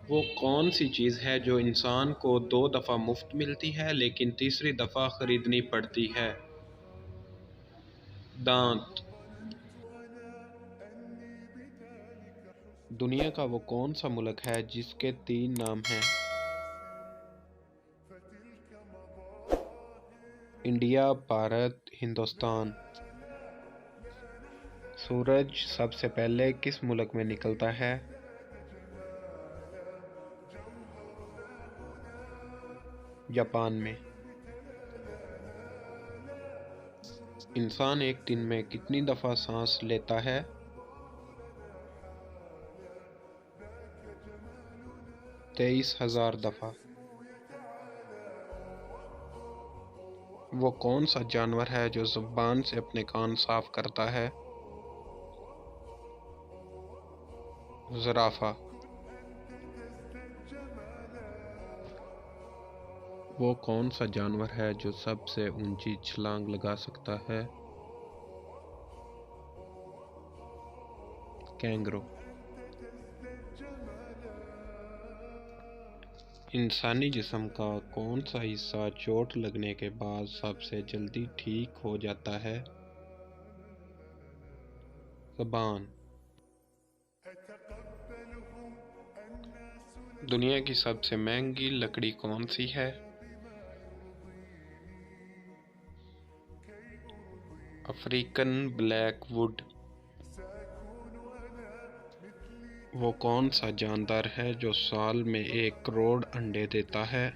وہ کون سی چیز ہے جو انسان کو 2 دفعہ مفت ملتی ہے لیکن تیسری دفعہ خریدنی پڑتی ہے؟ دانت۔ دنیا کا وہ کون سا ملک ہے جس کے 3 نام ہیں؟ انڈیا، بھارت، ہندوستان۔ سورج سب سے پہلے کس ملک میں نکلتا ہے؟ جاپان میں۔ انسان ایک دن میں کتنی دفعہ سانس لیتا ہے؟ 23,000 دفعہ۔ وہ کون سا جانور ہے جو زبان سے اپنے کان صاف کرتا ہے؟ زرافہ۔ وہ کون سا جانور ہے جو سب سے اونچی چھلانگ لگا سکتا ہے؟ کینگرو۔ انسانی جسم کا کون سا حصہ چوٹ لگنے کے بعد سب سے جلدی ٹھیک ہو جاتا ہے؟ زبان۔ دنیا کی سب سے مہنگی لکڑی کون سی ہے؟ African black would. وہ کون سا جاندار ہے جو سال میں 1 کروڑ انڈے دیتا ہے؟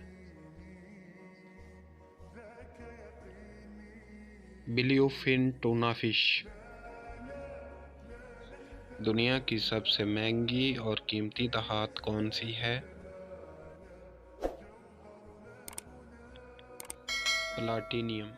بلیو فن ٹونا فش۔ دنیا کی سب سے مہنگی اور قیمتی دھات کون سی ہے؟ پلاٹینیم۔